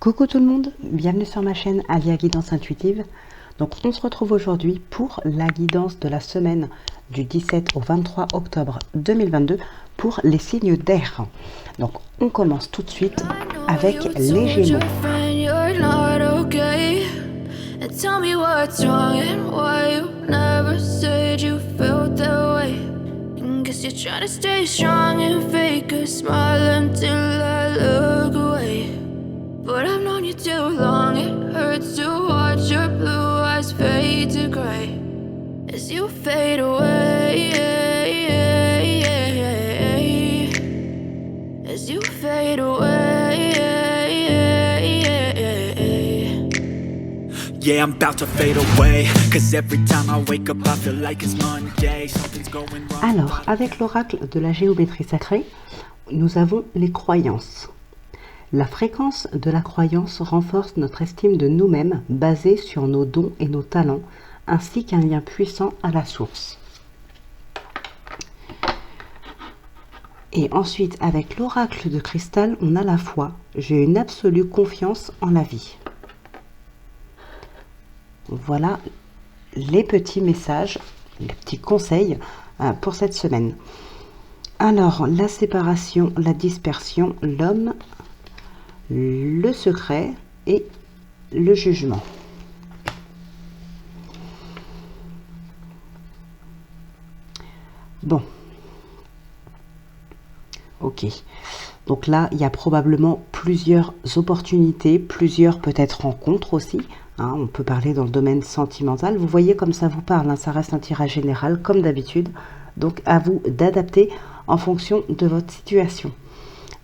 Coucou tout le monde, bienvenue sur ma chaîne Alia Guidance Intuitive. Donc on se retrouve aujourd'hui pour la guidance de la semaine du 17 au 23 octobre 2022 pour les signes d'air. Donc on commence tout de suite avec les Gémeaux. But I've known you too long, it hurts to watch your blue eyes fade to gray as you fade away, as you fade away. Yeah, I'm about to fade away, 'cause every time I wake up I feel like it's Monday. Something's going wrong. Alors, avec l'oracle de la géométrie sacrée, nous avons les croyances. La fréquence de la croyance renforce notre estime de nous-mêmes basée sur nos dons et nos talents, ainsi qu'un lien puissant à la source. Et ensuite, avec l'oracle de cristal, on a la foi. J'ai une absolue confiance en la vie. Voilà les petits messages, les petits conseils pour cette semaine. Alors, la séparation, la dispersion, l'homme, le secret et le jugement. Bon. Ok. Donc là, il y a probablement plusieurs opportunités, plusieurs peut-être rencontres aussi. Hein, on peut parler dans le domaine sentimental. Vous voyez comme ça vous parle, hein, ça reste un tirage général comme d'habitude. Donc à vous d'adapter en fonction de votre situation.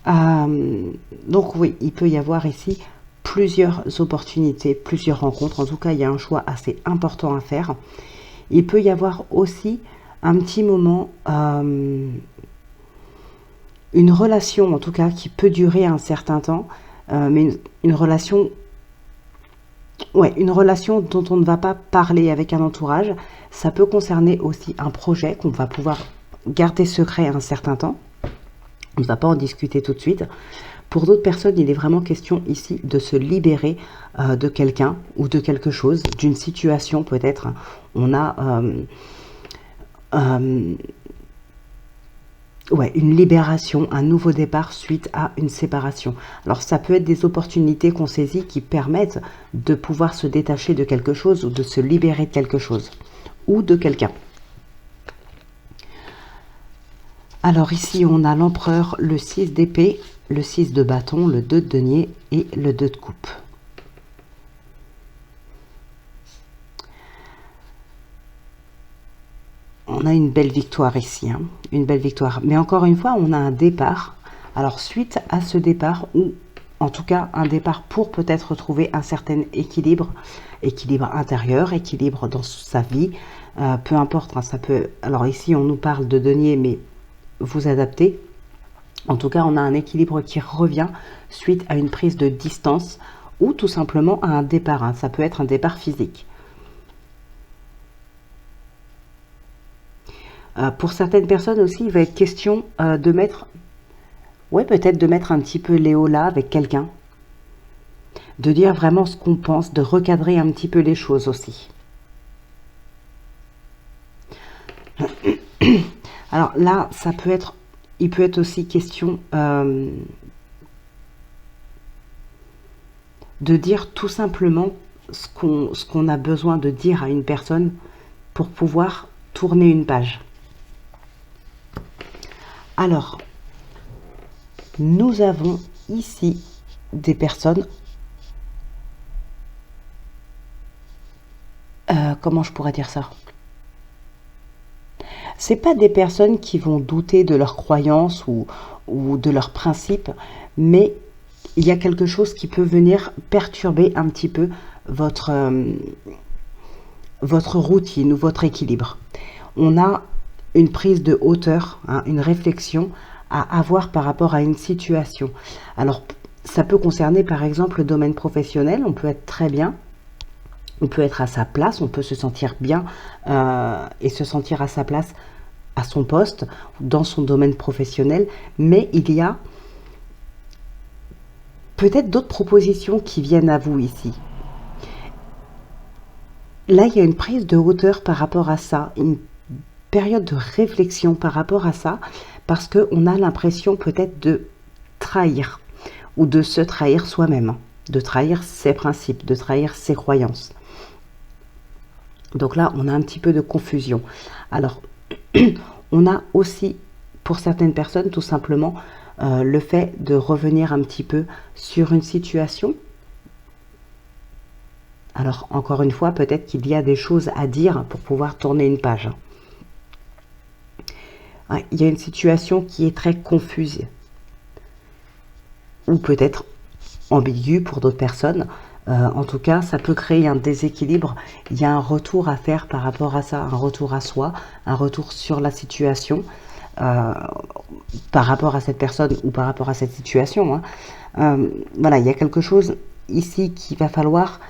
Donc oui, il peut y avoir ici plusieurs opportunités, plusieurs rencontres. En tout cas, il y a un choix assez important à faire. Il peut y avoir aussi un petit moment, une relation en tout cas qui peut durer un certain temps, mais une relation dont on ne va pas parler avec un entourage. Ça peut concerner aussi un projet qu'on va pouvoir garder secret un certain temps. On ne va pas en discuter tout de suite. Pour d'autres personnes, il est vraiment question ici de se libérer de quelqu'un ou de quelque chose, d'une situation peut-être. On a une libération, un nouveau départ suite à une séparation. Alors ça peut être des opportunités qu'on saisit qui permettent de pouvoir se détacher de quelque chose ou de se libérer de quelque chose ou de quelqu'un. Alors ici, on a l'empereur, le 6 d'épée, le 6 de bâton, le 2 de denier et le 2 de coupe. On a une belle victoire ici, hein, une belle victoire. Mais encore une fois, on a un départ. Alors suite à ce départ, ou en tout cas un départ pour peut-être retrouver un certain équilibre, équilibre intérieur, équilibre dans sa vie, peu importe, hein, ça peut... Alors ici, on nous parle de denier, mais vous adaptez. En tout cas, on a un équilibre qui revient suite à une prise de distance ou tout simplement à un départ. Hein. Ça peut être un départ physique. Pour certaines personnes aussi, il va être question de mettre, peut-être de mettre un petit peu Léola avec quelqu'un, de dire vraiment ce qu'on pense, de recadrer un petit peu les choses aussi. Alors là, il peut être aussi question de dire tout simplement ce qu'on a besoin de dire à une personne pour pouvoir tourner une page. Alors, nous avons ici des personnes, comment je pourrais dire ça ? C'est pas des personnes qui vont douter de leurs croyances ou de leurs principes, mais il y a quelque chose qui peut venir perturber un petit peu votre routine ou votre équilibre. On a une prise de hauteur, hein, une réflexion à avoir par rapport à une situation. Alors, ça peut concerner par exemple le domaine professionnel, on peut être très bien. On peut être à sa place, on peut se sentir bien et se sentir à sa place, à son poste, dans son domaine professionnel. Mais il y a peut-être d'autres propositions qui viennent à vous ici. Là, il y a une prise de hauteur par rapport à ça, une période de réflexion par rapport à ça, parce qu'on a l'impression peut-être de trahir ou de se trahir soi-même, de trahir ses principes, de trahir ses croyances. Donc là, on a un petit peu de confusion. Alors, on a aussi, pour certaines personnes, tout simplement, le fait de revenir un petit peu sur une situation. Alors, encore une fois, peut-être qu'il y a des choses à dire pour pouvoir tourner une page. Ouais, il y a une situation qui est très confuse. Ou peut-être ambiguë pour d'autres personnes. En tout cas, ça peut créer un déséquilibre. Il y a un retour à faire par rapport à ça, un retour à soi, un retour sur la situation par rapport à cette personne ou par rapport à cette situation. Voilà, il y a quelque chose ici qu'il va falloir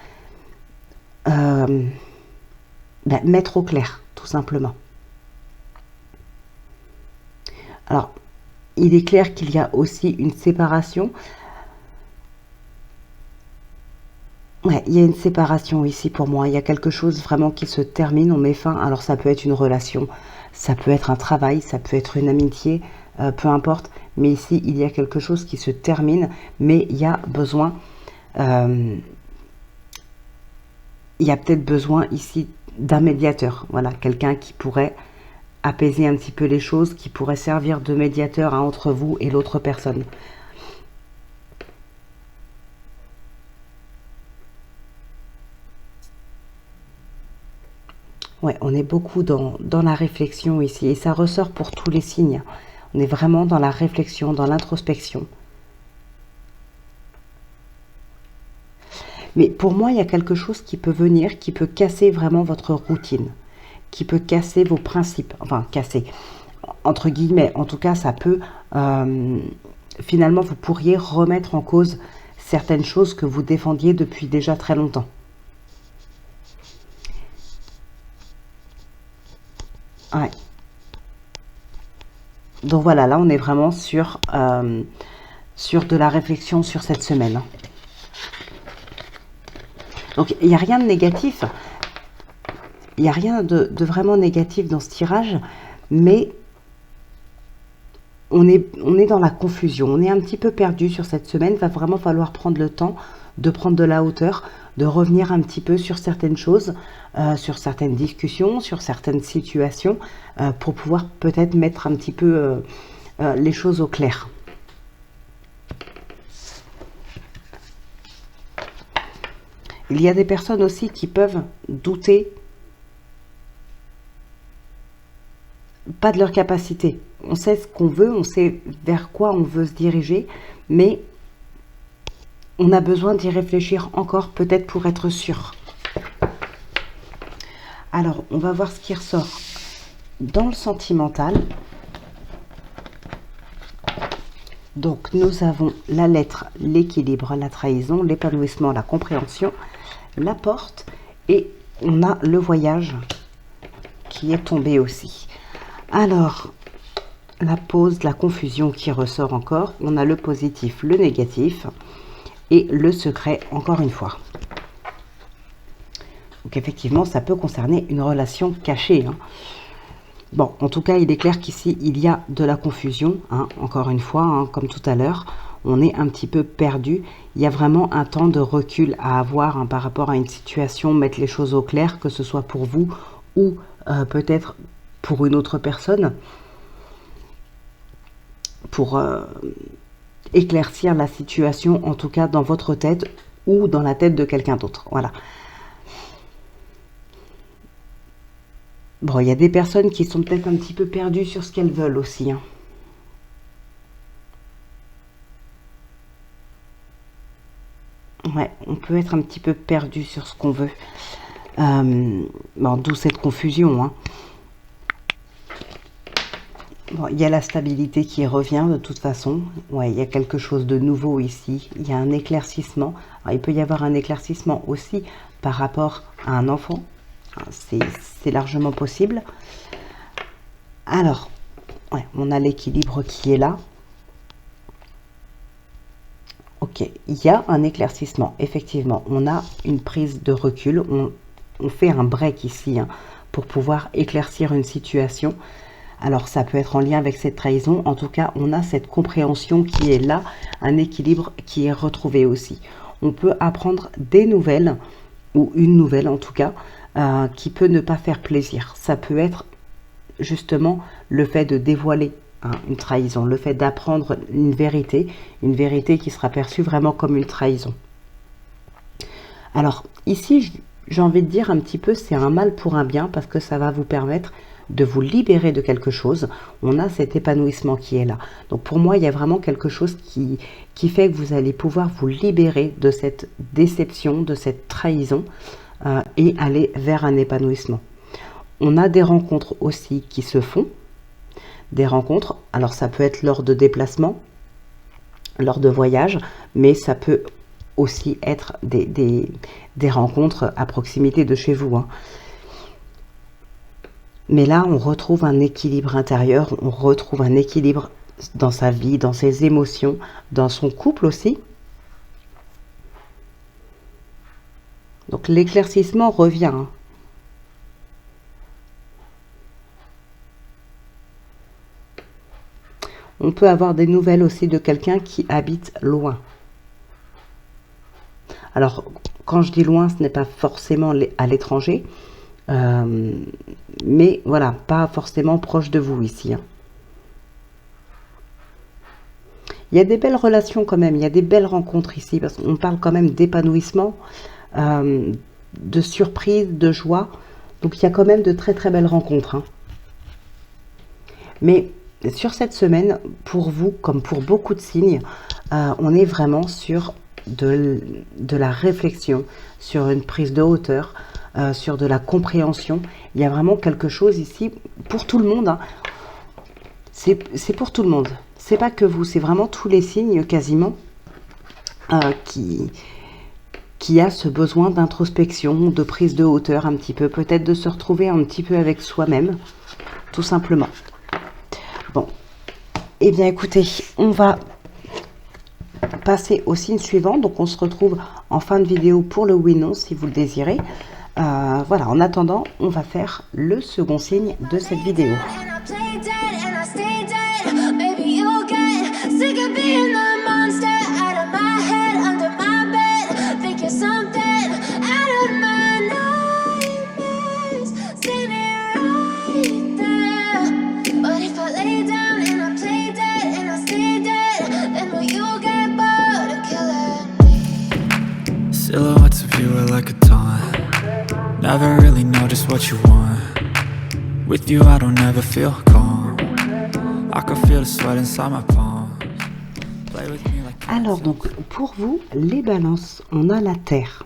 mettre au clair, tout simplement. Alors, il est clair qu'il y a aussi une séparation. Ouais, il y a une séparation ici pour moi. Il y a quelque chose vraiment qui se termine, on met fin. Alors ça peut être une relation, ça peut être un travail, ça peut être une amitié, peu importe. Mais ici, il y a quelque chose qui se termine, mais il y a besoin... il y a peut-être besoin ici d'un médiateur. Voilà, quelqu'un qui pourrait apaiser un petit peu les choses, qui pourrait servir de médiateur entre vous et l'autre personne. Ouais, on est beaucoup dans la réflexion ici, et ça ressort pour tous les signes. On est vraiment dans la réflexion, dans l'introspection. Mais pour moi, il y a quelque chose qui peut venir, qui peut casser vraiment votre routine, qui peut casser vos principes. Enfin, casser, entre guillemets. En tout cas, ça peut... finalement, vous pourriez remettre en cause certaines choses que vous défendiez depuis déjà très longtemps. Ouais. Donc voilà, là, on est vraiment sur de la réflexion sur cette semaine. Donc, il n'y a rien de négatif. Il n'y a rien de vraiment négatif dans ce tirage, mais on est dans la confusion. On est un petit peu perdu sur cette semaine. Il va vraiment falloir prendre le temps de prendre de la hauteur, de revenir un petit peu sur certaines choses, sur certaines discussions, sur certaines situations, pour pouvoir peut-être mettre un petit peu les choses au clair. Il y a des personnes aussi qui peuvent douter, pas de leur capacité. On sait ce qu'on veut, on sait vers quoi on veut se diriger, mais on a besoin d'y réfléchir encore, peut-être pour être sûr. Alors, on va voir ce qui ressort dans le sentimental. Donc, nous avons la lettre, l'équilibre, la trahison, l'épanouissement, la compréhension, la porte, et on a le voyage qui est tombé aussi. Alors, la pause, la confusion qui ressort encore. On a le positif, le négatif et le secret encore une fois. Donc effectivement, ça peut concerner une relation cachée. Bon, en tout cas, il est clair qu'ici, il y a de la confusion. Encore une fois, comme tout à l'heure, on est un petit peu perdu. Il y a vraiment un temps de recul à avoir par rapport à une situation, mettre les choses au clair, que ce soit pour vous ou peut-être pour une autre personne, pour éclaircir la situation, en tout cas dans votre tête ou dans la tête de quelqu'un d'autre. Voilà. Bon, il y a des personnes qui sont peut-être un petit peu perdues sur ce qu'elles veulent aussi. Ouais, on peut être un petit peu perdu sur ce qu'on veut. Bon, d'où cette confusion. Bon, il y a la stabilité qui revient de toute façon. Ouais, il y a quelque chose de nouveau ici. Il y a un éclaircissement. Alors, il peut y avoir un éclaircissement aussi par rapport à un enfant. C'est largement possible. Alors, ouais, on a l'équilibre qui est là. Ok, il y a un éclaircissement, effectivement. On a une prise de recul, on fait un break ici hein, pour pouvoir éclaircir une situation. Alors ça peut être en lien avec cette trahison, en tout cas on a cette compréhension qui est là, un équilibre qui est retrouvé aussi. On peut apprendre des nouvelles, ou une nouvelle en tout cas, qui peut ne pas faire plaisir. Ça peut être justement le fait de dévoiler hein, une trahison, le fait d'apprendre une vérité qui sera perçue vraiment comme une trahison. Alors ici, j'ai envie de dire un petit peu, c'est un mal pour un bien, parce que ça va vous permettre de vous libérer de quelque chose. On a cet épanouissement qui est là. Donc pour moi, il y a vraiment quelque chose qui fait que vous allez pouvoir vous libérer de cette déception, de cette trahison, et aller vers un épanouissement. On a des rencontres aussi qui se font. Des rencontres, alors ça peut être lors de déplacements, lors de voyages, mais ça peut aussi être des rencontres à proximité de chez vous. Hein. Mais là, on retrouve un équilibre intérieur, on retrouve un équilibre dans sa vie, dans ses émotions, dans son couple aussi. Donc l'éclaircissement revient. Hein. On peut avoir des nouvelles aussi de quelqu'un qui habite loin. Alors, quand je dis loin, ce n'est pas forcément à l'étranger. Mais voilà, pas forcément proche de vous ici. Hein. Il y a des belles relations quand même, il y a des belles rencontres ici, parce qu'on parle quand même d'épanouissement, de surprise, de joie. Donc il y a quand même de très très belles rencontres. Hein. Mais sur cette semaine, pour vous, comme pour beaucoup de signes, on est vraiment sur de la réflexion, sur une prise de hauteur, sur de la compréhension. Il y a vraiment quelque chose ici pour tout le monde. Hein. C'est pour tout le monde. C'est pas que vous, c'est vraiment tous les signes quasiment qui a ce besoin d'introspection, de prise de hauteur un petit peu, peut-être de se retrouver un petit peu avec soi-même, tout simplement. Bon, eh bien écoutez, on va passer au signe suivant. Donc on se retrouve en fin de vidéo pour le oui/non si vous le désirez. Voilà, en attendant, on va faire le second signe de cette vidéo. Silhouettes of you are like a taunt. Never really know just what you want. With you I don't ever feel calm. I can feel the sweat inside my palms. Play with me like. Alors donc pour vous les balances, on a la Terre.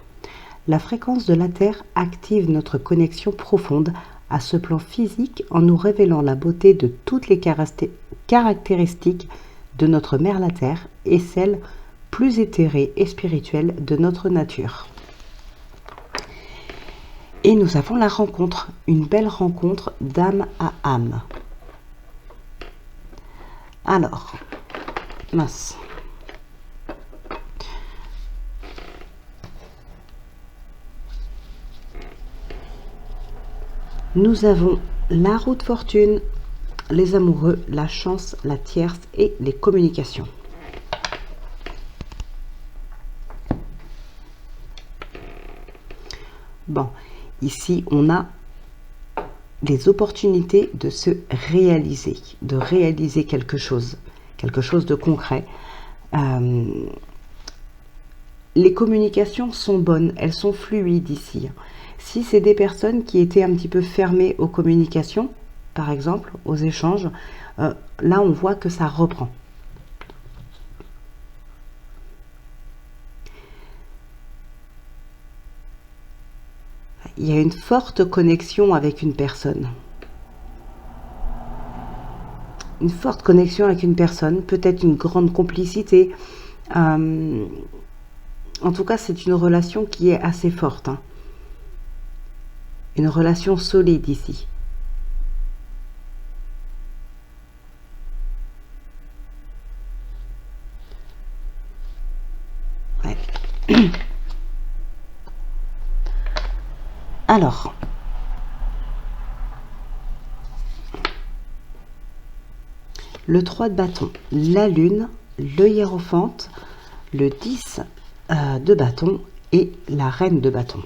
La fréquence de la Terre active notre connexion profonde à ce plan physique en nous révélant la beauté de toutes les caractéristiques de notre mère la Terre et celles plus éthérées et spirituelles de notre nature. Et nous avons la rencontre, une belle rencontre d'âme à âme. Alors, mince. Nous avons la roue de fortune, les amoureux, la chance, la tierce et les communications. Bon, ici on a des opportunités de se réaliser, de réaliser quelque chose de concret. Les communications sont bonnes, elles sont fluides ici. Si c'est des personnes qui étaient un petit peu fermées aux communications, par exemple, aux échanges, là on voit que ça reprend. Il y a une forte connexion avec une personne. Une forte connexion avec une personne, peut-être une grande complicité. En tout cas, c'est une relation qui est assez forte. Hein. Une relation solide ici. Alors, le 3 de bâton, la lune, le hiérophante, le 10 de bâton et la reine de bâton.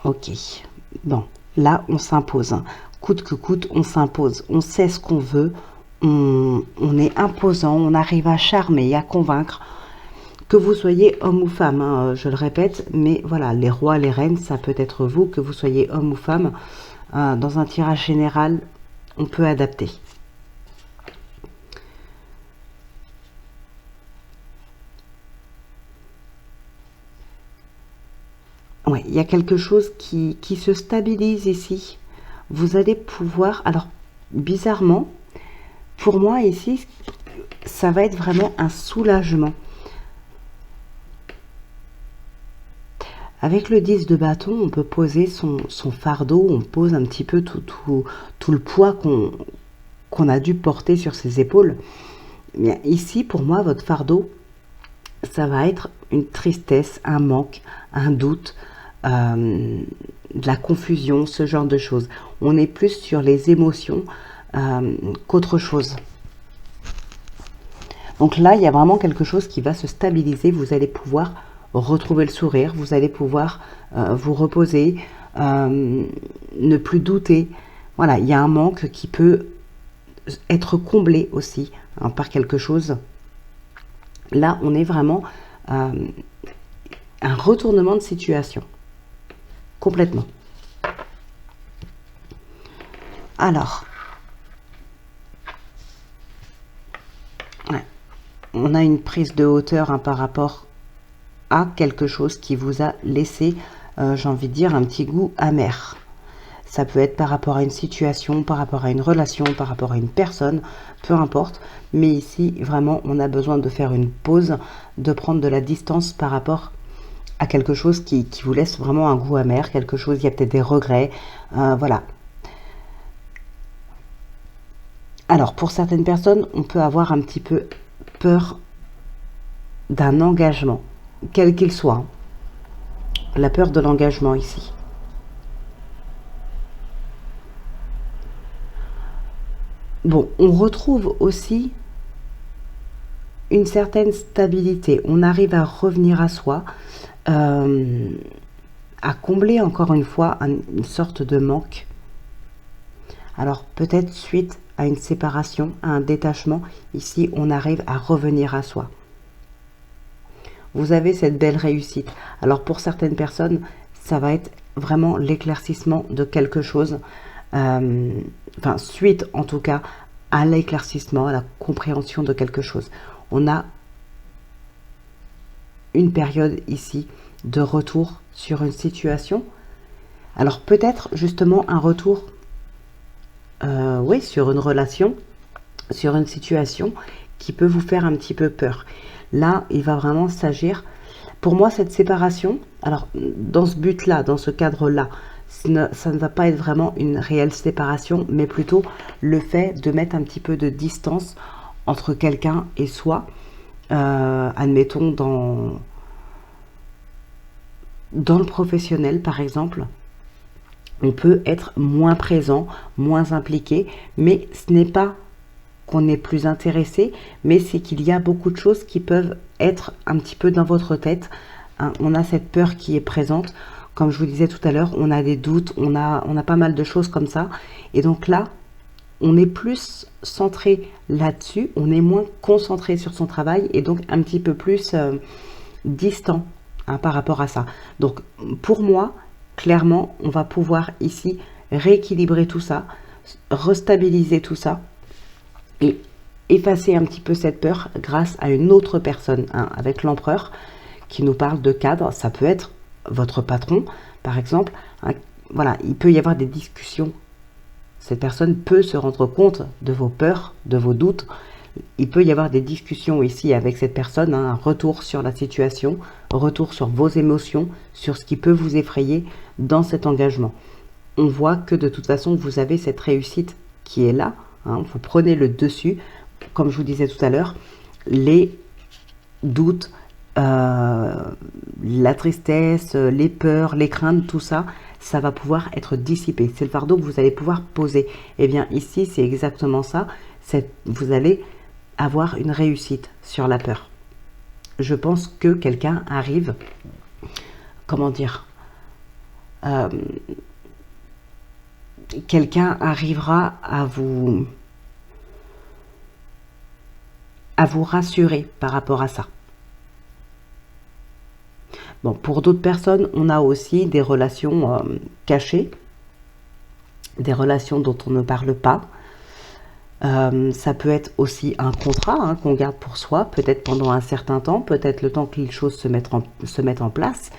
Ok, bon, là on s'impose, hein. Coûte que coûte, on s'impose, on sait ce qu'on veut, on est imposant, on arrive à charmer, à convaincre, que vous soyez homme ou femme, hein, je le répète, mais voilà, les rois, les reines, ça peut être vous, que vous soyez homme ou femme, dans un tirage général, on peut adapter. Ouais, il y a quelque chose qui se stabilise ici. Vous allez pouvoir, alors bizarrement, pour moi ici, ça va être vraiment un soulagement. Avec le 10 de bâton, on peut poser son fardeau, on pose un petit peu tout le poids qu'on a dû porter sur ses épaules. Mais ici, pour moi, votre fardeau, ça va être une tristesse, un manque, un doute, de la confusion, ce genre de choses. On est plus sur les émotions qu'autre chose. Donc là, il y a vraiment quelque chose qui va se stabiliser. Vous allez pouvoir retrouver le sourire, vous allez pouvoir vous reposer, ne plus douter. Voilà, il y a un manque qui peut être comblé aussi, hein, par quelque chose. Là, on est vraiment un retournement de situation. Complètement. Alors, ouais, on a une prise de hauteur, hein, par rapport à quelque chose qui vous a laissé, j'ai envie de dire, un petit goût amer. Ça peut être par rapport à une situation, par rapport à une relation, par rapport à une personne, peu importe. Mais ici, vraiment, on a besoin de faire une pause, de prendre de la distance par rapport à quelque chose qui vous laisse vraiment un goût amer, quelque chose, il y a peut-être des regrets, voilà. Alors, pour certaines personnes, on peut avoir un petit peu peur d'un engagement, quel qu'il soit. La peur de l'engagement ici. Bon, on retrouve aussi une certaine stabilité. On arrive à revenir à soi, à combler encore une fois une sorte de manque. Alors peut-être suite à une séparation, à un détachement, ici on arrive à revenir à soi. Vous avez cette belle réussite. Alors pour certaines personnes, ça va être vraiment l'éclaircissement de quelque chose, enfin suite en tout cas à l'éclaircissement, à la compréhension de quelque chose. On a une période ici de retour sur une situation. Alors peut-être justement un retour, oui, sur une relation, sur une situation qui peut vous faire un petit peu peur. Là, il va vraiment s'agir, pour moi, cette séparation, alors dans ce but-là, dans ce cadre-là, ça ne va pas être vraiment une réelle séparation, mais plutôt le fait de mettre un petit peu de distance entre quelqu'un et soi. Admettons dans le professionnel, par exemple, on peut être moins présent, moins impliqué, mais ce n'est pas qu'on est plus intéressé, mais c'est qu'il y a beaucoup de choses qui peuvent être un petit peu dans votre tête, hein. On a cette peur qui est présente, comme je vous disais tout à l'heure, on a des doutes, on a pas mal de choses comme ça, et donc là, on est plus centré là-dessus, on est moins concentré sur son travail, et donc un petit peu plus distant, hein, par rapport à ça. Donc pour moi, clairement, on va pouvoir ici rééquilibrer tout ça, restabiliser tout ça, et effacer un petit peu cette peur grâce à une autre personne, hein, avec l'empereur qui nous parle de cadre. Ça peut être votre patron, par exemple, hein. Voilà, il peut y avoir des discussions. Cette personne peut se rendre compte de vos peurs, de vos doutes. Il peut y avoir des discussions ici avec cette personne, hein, un retour sur la situation, retour sur vos émotions, sur ce qui peut vous effrayer dans cet engagement. On voit que de toute façon, vous avez cette réussite qui est là, hein, vous prenez le dessus, comme je vous disais tout à l'heure, les doutes, la tristesse, les peurs, les craintes, tout ça, ça va pouvoir être dissipé. C'est le fardeau que vous allez pouvoir poser. Et bien ici, c'est exactement ça. Vous allez avoir une réussite sur la peur. Je pense que quelqu'un arrive, comment dire, quelqu'un arrivera à vous rassurer par rapport à ça. Bon, pour d'autres personnes, on a aussi des relations cachées, des relations dont on ne parle pas. Ça peut être aussi un contrat qu'on garde pour soi, peut-être pendant un certain temps, peut-être le temps que les choses se mettent en place.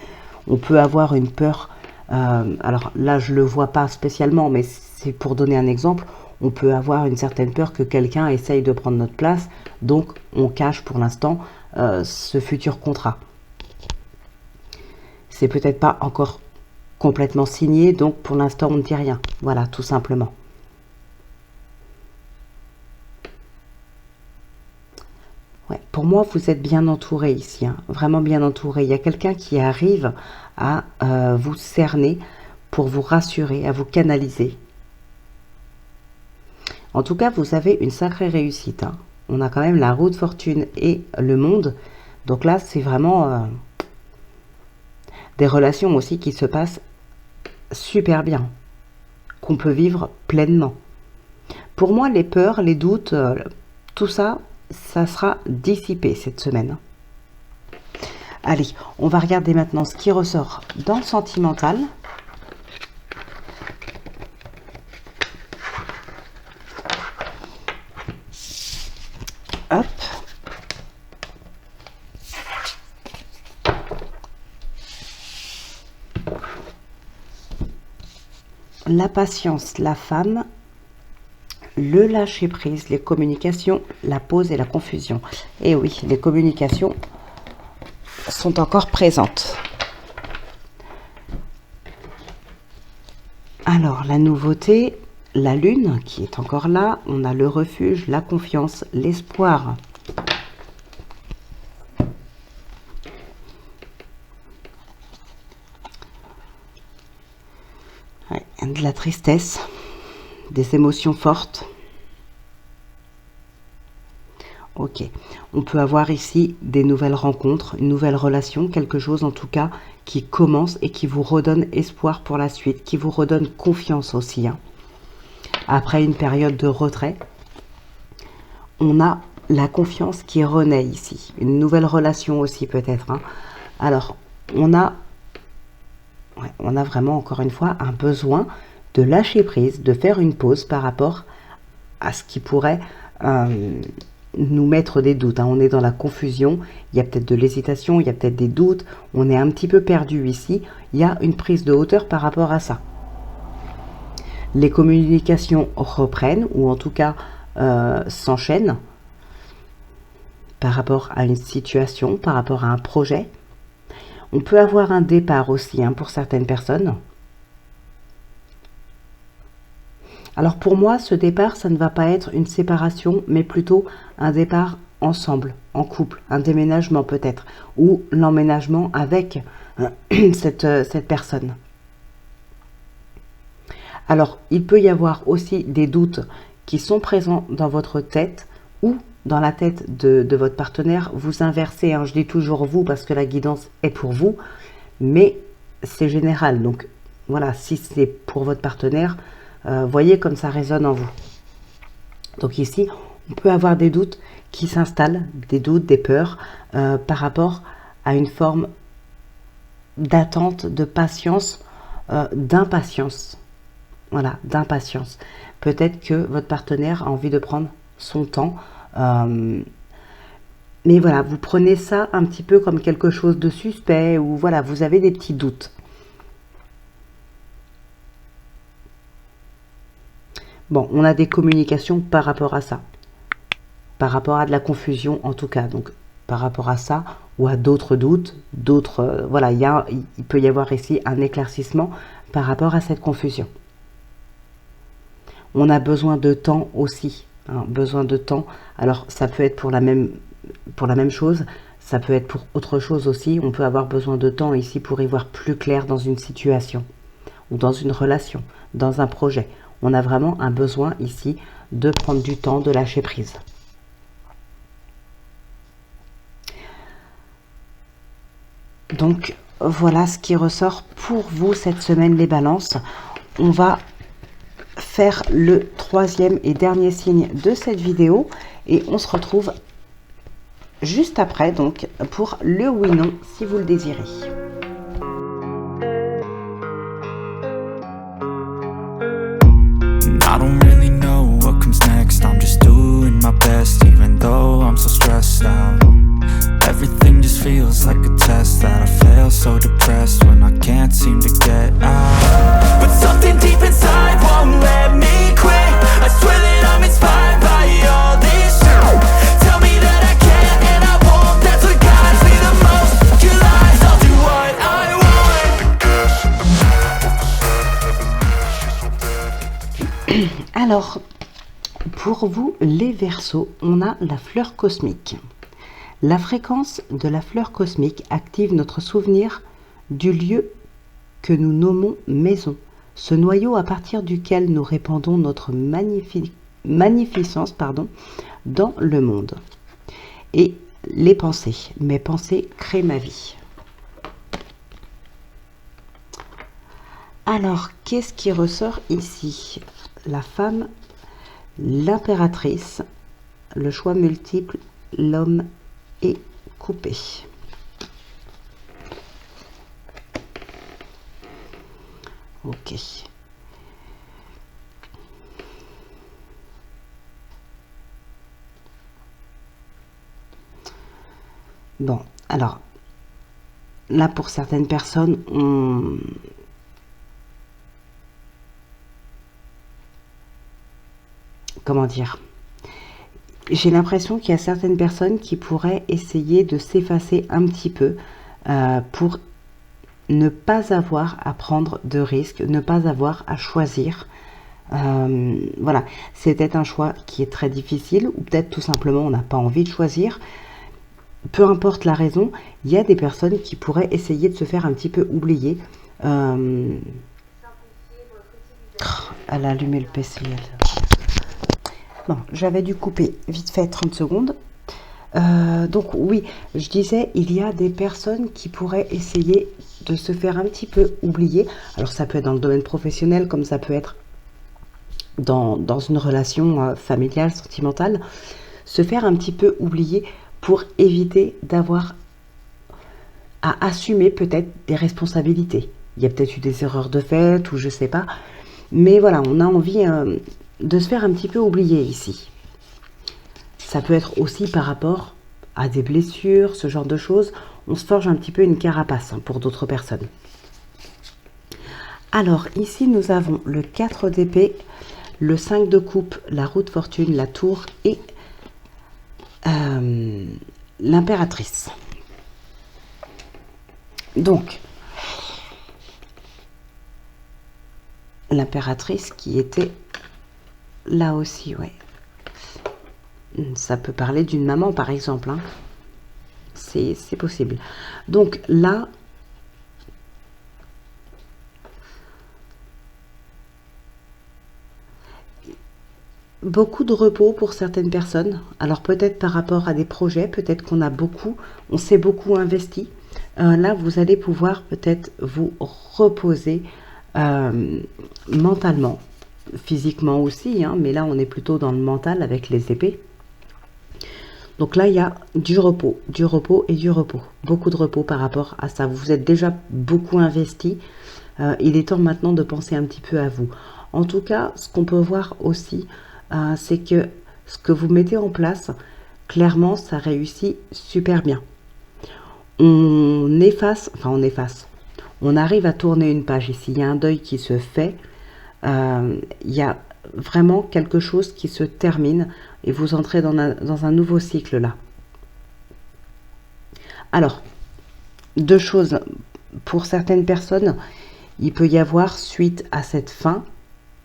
On peut avoir une peur, alors là je ne le vois pas spécialement, mais c'est pour donner un exemple. On peut avoir une certaine peur que quelqu'un essaye de prendre notre place, donc on cache pour l'instant ce futur contrat. C'est peut-être pas encore complètement signé, donc pour l'instant on ne dit rien. Voilà, tout simplement. Ouais, pour moi, vous êtes bien entouré ici, vraiment bien entouré. Il y a quelqu'un qui arrive à vous cerner pour vous rassurer, à vous canaliser. En tout cas, vous avez une sacrée réussite. On a quand même la roue de fortune et le monde. Donc là, c'est vraiment des relations aussi qui se passent super bien, qu'on peut vivre pleinement. Pour moi, les peurs, les doutes, tout ça, ça sera dissipé cette semaine. Allez, on va regarder maintenant ce qui ressort dans le sentimental. Hop. La patience, la femme, le lâcher prise, les communications, la pause et la confusion. Et oui, les communications sont encore présentes. Alors, la nouveauté, la lune qui est encore là. On a le refuge, la confiance, l'espoir. Ouais, de la tristesse, des émotions fortes. Ok, on peut avoir ici des nouvelles rencontres, une nouvelle relation, quelque chose en tout cas qui commence et qui vous redonne espoir pour la suite, qui vous redonne confiance aussi. Après une période de retrait, on a la confiance qui renaît ici, une nouvelle relation aussi peut-être. Alors, on a vraiment encore une fois un besoin de lâcher prise, de faire une pause par rapport à ce qui pourrait nous mettre des doutes. On est dans la confusion, il y a peut-être de l'hésitation, il y a peut-être des doutes, on est un petit peu perdu ici, il y a une prise de hauteur par rapport à ça. Les communications reprennent, ou en tout cas s'enchaînent, par rapport à une situation, par rapport à un projet. On peut avoir un départ aussi pour certaines personnes. Alors pour moi, ce départ, ça ne va pas être une séparation, mais plutôt un départ ensemble, en couple, un déménagement peut-être, ou l'emménagement avec cette personne. Alors, il peut y avoir aussi des doutes qui sont présents dans votre tête ou dans la tête de votre partenaire. Vous inversez, je dis toujours vous parce que la guidance est pour vous, mais c'est général. Donc voilà, si c'est pour votre partenaire, voyez comme ça résonne en vous. Donc ici, on peut avoir des doutes qui s'installent, des doutes, des peurs par rapport à une forme d'attente, de patience, d'impatience. Voilà, d'impatience. Peut-être que votre partenaire a envie de prendre son temps. Mais voilà, vous prenez ça un petit peu comme quelque chose de suspect ou voilà, vous avez des petits doutes. Bon, on a des communications par rapport à ça. Par rapport à de la confusion en tout cas. Donc, par rapport à ça ou à d'autres doutes, d'autres... voilà, il peut y avoir ici un éclaircissement par rapport à cette confusion. On a besoin de temps aussi hein, besoin de temps. Alors ça peut être pour la même chose, ça peut être pour autre chose aussi. On peut avoir besoin de temps ici pour y voir plus clair dans une situation ou dans une relation, dans un projet. On a vraiment un besoin ici de prendre du temps, de lâcher prise. Donc voilà ce qui ressort pour vous cette semaine les balances. On va faire le troisième et dernier signe de cette vidéo et on se retrouve juste après donc pour le oui/non si vous le désirez. I don't really know what comes next. I'm just doing my best, even though I'm so stressed out. Everything just feels like a test that I fail, so depressed when I can't seem to get out. But something deep inside won't let me quit. I swear that I'm inspired by all this shit. Tell me that I can't and I won't. That's what guides me the most. Your lies, I'll do what I want. Alors, pour vous les Verseaux, on a la fleur cosmique. La fréquence de la fleur cosmique active notre souvenir du lieu que nous nommons maison, ce noyau à partir duquel nous répandons notre magnificence dans le monde. Et les pensées, mes pensées créent ma vie. Alors, qu'est-ce qui ressort ici? La femme, l'impératrice, le choix multiple, l'homme est coupé. Ok. Bon, alors, là pour certaines personnes, comment dire? J'ai l'impression qu'il y a certaines personnes qui pourraient essayer de s'effacer un petit peu pour ne pas avoir à prendre de risques, ne pas avoir à choisir. Voilà, c'est peut-être un choix qui est très difficile ou peut-être tout simplement on n'a pas envie de choisir. Peu importe la raison, il y a des personnes qui pourraient essayer de se faire un petit peu oublier. Elle a allumé le PC. Bon, j'avais dû couper vite fait 30 secondes. Donc oui, je disais, il y a des personnes qui pourraient essayer de se faire un petit peu oublier. Alors ça peut être dans le domaine professionnel, comme ça peut être dans une relation familiale, sentimentale. Se faire un petit peu oublier pour éviter d'avoir à assumer peut-être des responsabilités. Il y a peut-être eu des erreurs de fait ou je sais pas. Mais voilà, on a envie de se faire un petit peu oublier ici. Ça peut être aussi par rapport à des blessures, ce genre de choses. On se forge un petit peu une carapace pour d'autres personnes. Alors ici nous avons le 4 d'épée, le 5 de coupe, la roue de fortune, la tour et l'impératrice. Donc l'impératrice qui était là aussi, ouais. Ça peut parler d'une maman, par exemple. Hein. C'est possible. Donc là, beaucoup de repos pour certaines personnes. Alors peut-être par rapport à des projets, peut-être qu'on s'est beaucoup investi. Là, vous allez pouvoir peut-être vous reposer mentalement. Physiquement aussi, hein, mais là on est plutôt dans le mental avec les épées. Donc là il y a du repos et du repos. Beaucoup de repos par rapport à ça. Vous vous êtes déjà beaucoup investi. Il est temps maintenant de penser un petit peu à vous. En tout cas, ce qu'on peut voir aussi, c'est que ce que vous mettez en place, clairement, ça réussit super bien. On arrive à tourner une page ici. Il y a un deuil qui se fait. Il y a vraiment quelque chose qui se termine et vous entrez dans un nouveau cycle là. Alors, deux choses. Pour certaines personnes, il peut y avoir suite à cette fin,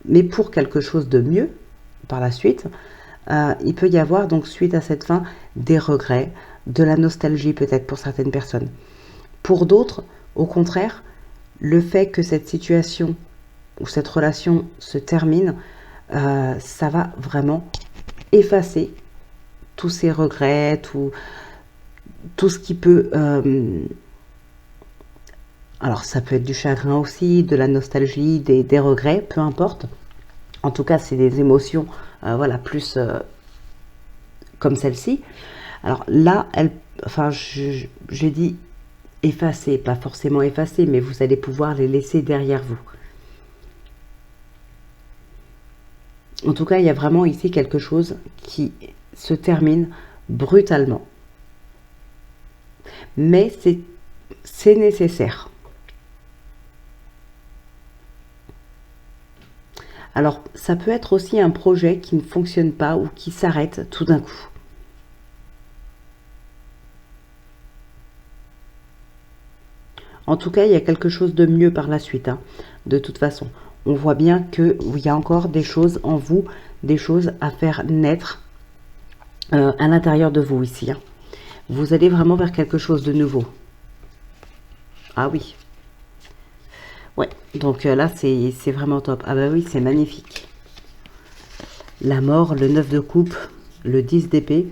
mais pour quelque chose de mieux par la suite, il peut y avoir donc suite à cette fin des regrets, de la nostalgie peut-être pour certaines personnes. Pour d'autres, au contraire, le fait que cette situation ou cette relation se termine, ça va vraiment effacer tous ces regrets, tout ce qui peut... alors ça peut être du chagrin aussi, de la nostalgie, des regrets, peu importe. En tout cas, c'est des émotions, voilà, plus comme celle-ci. Alors là, j'ai dit effacer, pas forcément effacer, mais vous allez pouvoir les laisser derrière vous. En tout cas, il y a vraiment ici quelque chose qui se termine brutalement. Mais c'est nécessaire. Alors, ça peut être aussi un projet qui ne fonctionne pas ou qui s'arrête tout d'un coup. En tout cas, il y a quelque chose de mieux par la suite, hein, de toute façon. On voit bien qu'il y a encore des choses en vous, des choses à faire naître à l'intérieur de vous ici. Hein. Vous allez vraiment vers quelque chose de nouveau. Ah oui. Ouais, donc là, c'est vraiment top. Ah bah oui, c'est magnifique. La mort, le 9 de coupe, le 10 d'épée.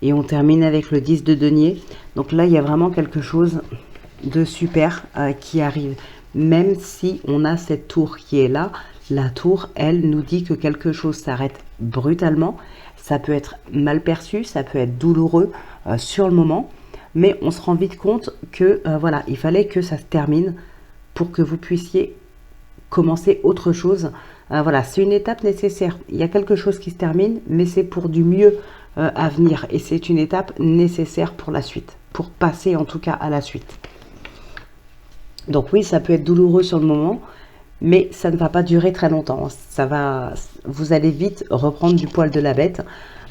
Et on termine avec le 10 de denier. Donc là, il y a vraiment quelque chose de super qui arrive. Même si on a cette tour qui est là, la tour, elle, nous dit que quelque chose s'arrête brutalement. Ça peut être mal perçu, ça peut être douloureux sur le moment. Mais on se rend vite compte que, voilà, il fallait que ça se termine pour que vous puissiez commencer autre chose. Voilà, c'est une étape nécessaire. Il y a quelque chose qui se termine, mais c'est pour du mieux à venir. Et c'est une étape nécessaire pour la suite, pour passer en tout cas à la suite. Donc oui, ça peut être douloureux sur le moment, mais ça ne va pas durer très longtemps. Vous allez vite reprendre du poil de la bête.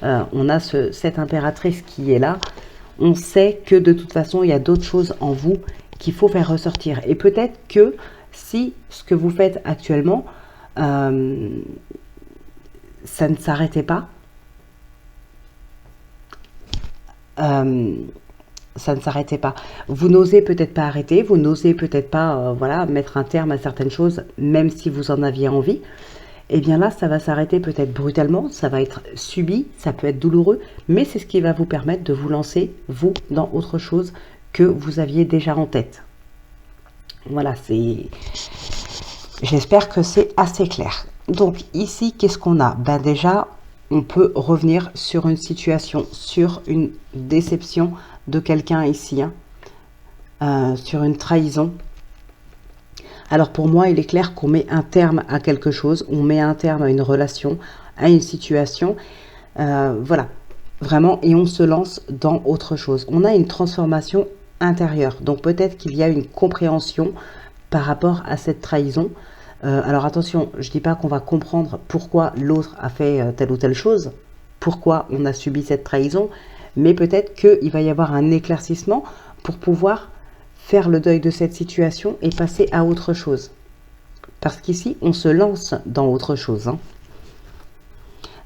On a cette impératrice qui est là. On sait que de toute façon, il y a d'autres choses en vous qu'il faut faire ressortir. Et peut-être que si ce que vous faites actuellement, ça ne s'arrêtait pas, ça ne s'arrêtait pas. Vous n'osez peut-être pas arrêter, vous n'osez peut-être pas voilà, mettre un terme à certaines choses, même si vous en aviez envie. Et bien là, ça va s'arrêter peut-être brutalement, ça va être subi, ça peut être douloureux, mais c'est ce qui va vous permettre de vous lancer, vous, dans autre chose que vous aviez déjà en tête. Voilà, j'espère que c'est assez clair. Donc ici, qu'est-ce qu'on a? Ben déjà, on peut revenir sur une situation, sur une déception de quelqu'un ici, hein, sur une trahison. Alors pour moi, il est clair qu'on met un terme à quelque chose, on met un terme à une relation, à une situation, voilà, vraiment, et on se lance dans autre chose. On a une transformation intérieure, donc peut-être qu'il y a une compréhension par rapport à cette trahison. Alors attention, je ne dis pas qu'on va comprendre pourquoi l'autre a fait telle ou telle chose, pourquoi on a subi cette trahison, mais peut-être qu'il va y avoir un éclaircissement pour pouvoir faire le deuil de cette situation et passer à autre chose. Parce qu'ici, on se lance dans autre chose. Hein.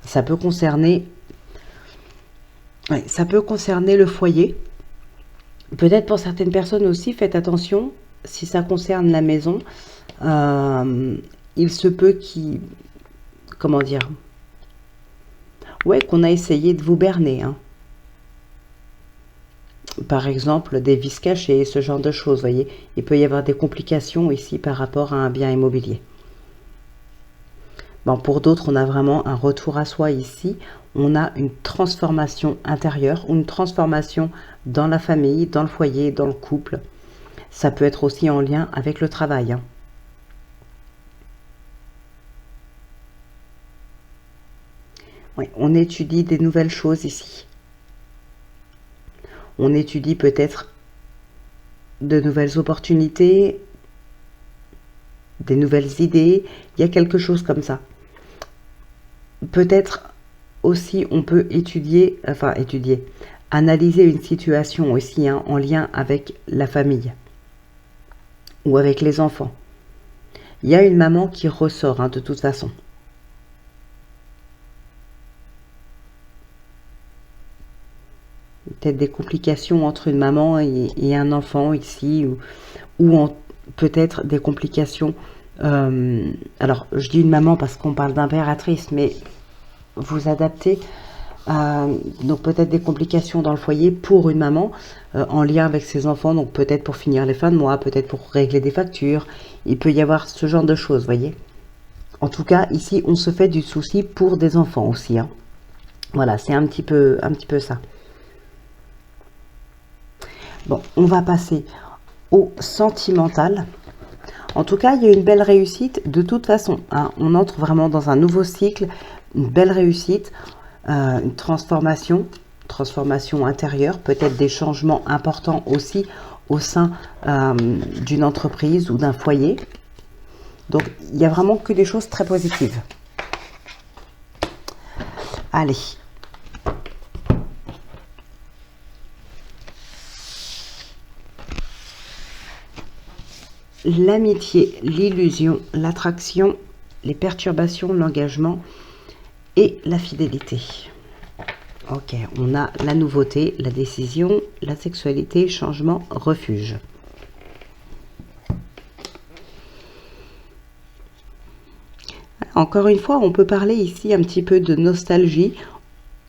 Ça peut concerner le foyer. Peut-être pour certaines personnes aussi, faites attention, si ça concerne la maison, il se peut qu'il... Comment dire? Ouais, qu'on a essayé de vous berner. Hein. Par exemple, des vices cachés, ce genre de choses, voyez. Il peut y avoir des complications ici par rapport à un bien immobilier. Bon, pour d'autres, on a vraiment un retour à soi ici. On a une transformation intérieure, une transformation dans la famille, dans le foyer, dans le couple. Ça peut être aussi en lien avec le travail. Hein. Ouais, on étudie des nouvelles choses ici. On étudie peut-être de nouvelles opportunités, des nouvelles idées. Il y a quelque chose comme ça. Peut-être aussi on peut analyser une situation aussi hein, en lien avec la famille ou avec les enfants. Il y a une maman qui ressort hein, de toute façon. peut-être des complications entre une maman et un enfant ici, ou peut-être des complications. Alors, je dis une maman parce qu'on parle d'impératrice, mais vous adaptez. Donc peut-être des complications dans le foyer pour une maman en lien avec ses enfants, donc peut-être pour finir les fins de mois, peut-être pour régler des factures. Il peut y avoir ce genre de choses, voyez. En tout cas, ici, on se fait du souci pour des enfants aussi, hein. Voilà, c'est un petit peu ça. Bon, on va passer au sentimental. En tout cas, il y a une belle réussite de toute façon, hein. On entre vraiment dans un nouveau cycle, une belle réussite. Une transformation intérieure, peut-être des changements importants aussi au sein d'une entreprise ou d'un foyer. Donc, il n'y a vraiment que des choses très positives. Allez. L'amitié, l'illusion, l'attraction, les perturbations, l'engagement et la fidélité. Ok, on a la nouveauté, la décision, la sexualité, changement, refuge. Encore une fois, on peut parler ici un petit peu de nostalgie,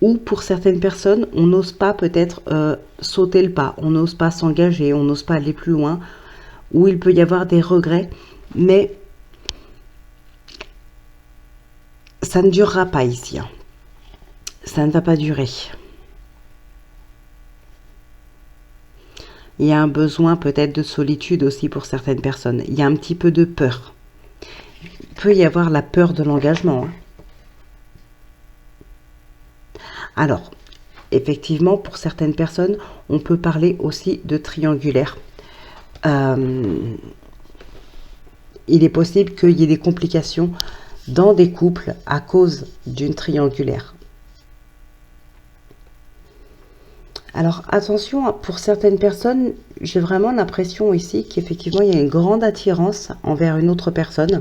ou pour certaines personnes, on n'ose pas peut-être sauter le pas, on n'ose pas s'engager, on n'ose pas aller plus loin, ou il peut y avoir des regrets, mais ça ne durera pas ici, hein. Ça ne va pas durer. Il y a un besoin peut-être de solitude aussi pour certaines personnes. Il y a un petit peu de peur. Il peut y avoir la peur de l'engagement, hein. Alors, effectivement, pour certaines personnes, on peut parler aussi de triangulaire. Il est possible qu'il y ait des complications dans des couples à cause d'une triangulaire. Alors attention, pour certaines personnes, j'ai vraiment l'impression ici qu'effectivement il y a une grande attirance envers une autre personne.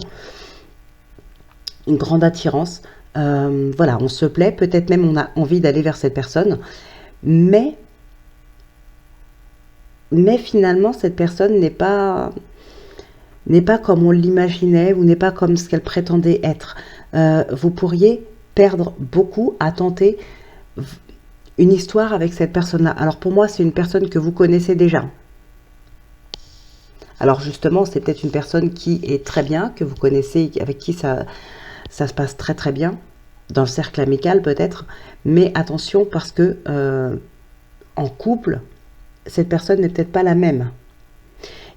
Une grande attirance. Voilà, on se plaît, peut-être même on a envie d'aller vers cette personne. Mais finalement, cette personne n'est pas comme on l'imaginait ou n'est pas comme ce qu'elle prétendait être. Vous pourriez perdre beaucoup à tenter une histoire avec cette personne-là. Alors pour moi, c'est une personne que vous connaissez déjà. Alors justement, c'est peut-être une personne qui est très bien, que vous connaissez, avec qui ça se passe très très bien, dans le cercle amical peut-être. Mais attention, parce que en couple, cette personne n'est peut-être pas la même.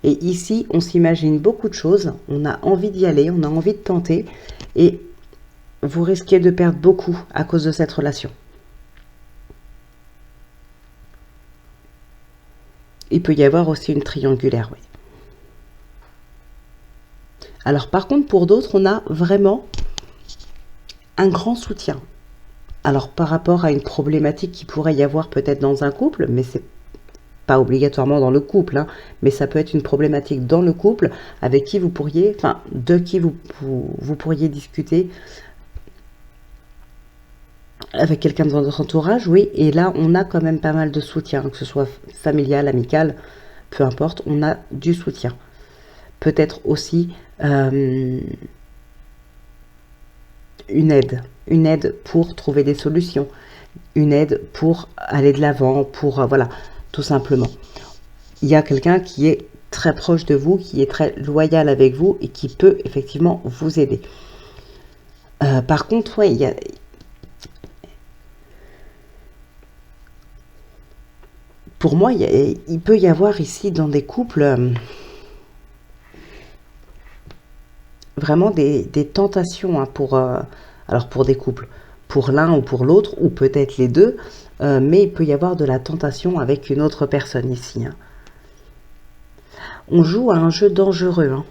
Et ici, on s'imagine beaucoup de choses, on a envie d'y aller, on a envie de tenter, et vous risquez de perdre beaucoup à cause de cette relation. Il peut y avoir aussi une triangulaire, oui. Alors par contre, pour d'autres, on a vraiment un grand soutien. Alors par rapport à une problématique qui pourrait y avoir peut-être dans un couple, mais c'est pas obligatoirement dans le couple, hein, mais ça peut être une problématique dans le couple avec qui vous pourriez, enfin de qui vous pourriez discuter, avec quelqu'un de votre entourage, oui, et là on a quand même pas mal de soutien, que ce soit familial, amical, peu importe, on a du soutien. Peut-être aussi une aide pour trouver des solutions, une aide pour aller de l'avant, pour voilà, tout simplement. Il y a quelqu'un qui est très proche de vous, qui est très loyal avec vous et qui peut effectivement vous aider. Par contre, ouais, pour moi, il peut y avoir ici dans des couples vraiment des tentations, hein, alors pour des couples, pour l'un ou pour l'autre, ou peut-être les deux, mais il peut y avoir de la tentation avec une autre personne ici, hein. On joue à un jeu dangereux,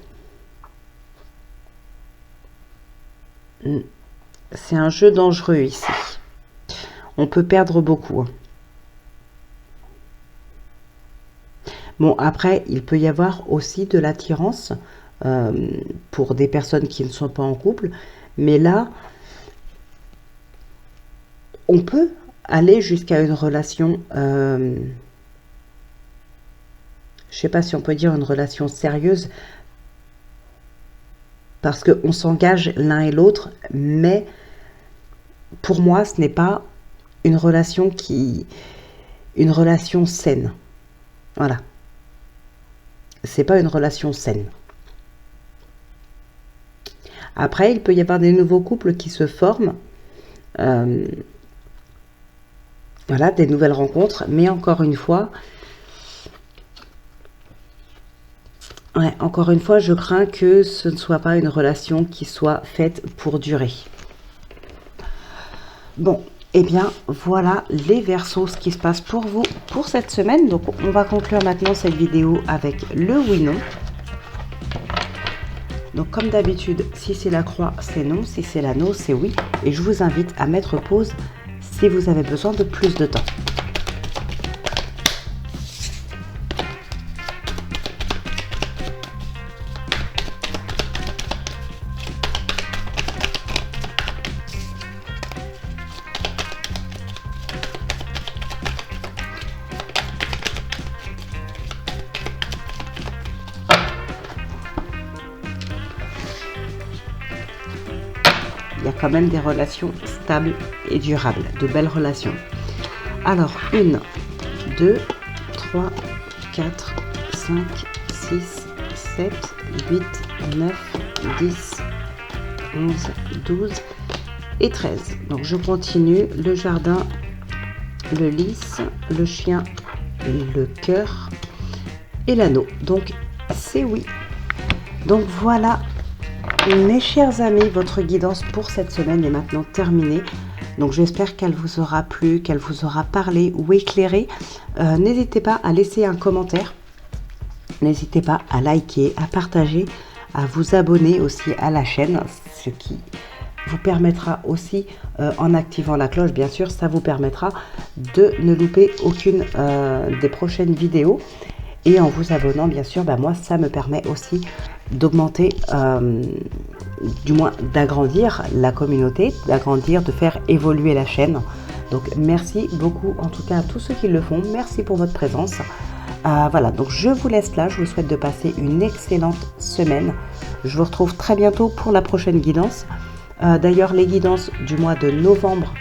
hein. C'est un jeu dangereux ici. On peut perdre beaucoup, hein. Bon, après, il peut y avoir aussi de l'attirance pour des personnes qui ne sont pas en couple. Mais là, on peut aller jusqu'à une relation, je sais pas si on peut dire une relation sérieuse, parce qu'on s'engage l'un et l'autre, mais pour moi, ce n'est pas une relation saine. Voilà. C'est pas une relation saine. Après, il peut y avoir des nouveaux couples qui se forment. Voilà, des nouvelles rencontres. Mais encore une fois, je crains que ce ne soit pas une relation qui soit faite pour durer. Bon, eh bien, voilà les Verseaux, ce qui se passe pour vous pour cette semaine. Donc, on va conclure maintenant cette vidéo avec le oui-non. Donc, comme d'habitude, si c'est la croix, c'est non. Si c'est l'anneau, c'est oui. Et je vous invite à mettre pause si vous avez besoin de plus de temps. Il y a quand même des relations stables et durables, de belles relations. Alors, 1, 2, 3, 4, 5, 6, 7, 8, 9, 10, 11, 12 et 13. Donc, je continue. Le jardin, le lys, le chien, le cœur et l'anneau. Donc, c'est oui. Donc, voilà. Mes chers amis, votre guidance pour cette semaine est maintenant terminée. Donc j'espère qu'elle vous aura plu, qu'elle vous aura parlé ou éclairé. N'hésitez pas à laisser un commentaire. N'hésitez pas à liker, à partager, à vous abonner aussi à la chaîne. Ce qui vous permettra aussi, en activant la cloche, bien sûr, ça vous permettra de ne louper aucune des prochaines vidéos. Et en vous abonnant, bien sûr, moi, ça me permet aussi d'augmenter, du moins d'agrandir la communauté, d'agrandir, de faire évoluer la chaîne. Donc, merci beaucoup, en tout cas, à tous ceux qui le font. Merci pour votre présence. Voilà, donc je vous laisse là. Je vous souhaite de passer une excellente semaine. Je vous retrouve très bientôt pour la prochaine guidance. D'ailleurs, les guidances du mois de novembre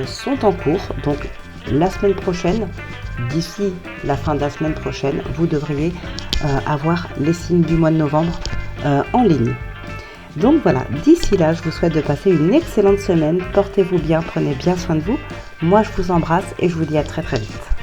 sont en cours. Donc, la semaine prochaine, d'ici la fin de la semaine prochaine, vous devriez avoir les signes du mois de novembre en ligne. Donc voilà, d'ici là, je vous souhaite de passer une excellente semaine. Portez-vous bien, prenez bien soin de vous. Moi, je vous embrasse et je vous dis à très très vite.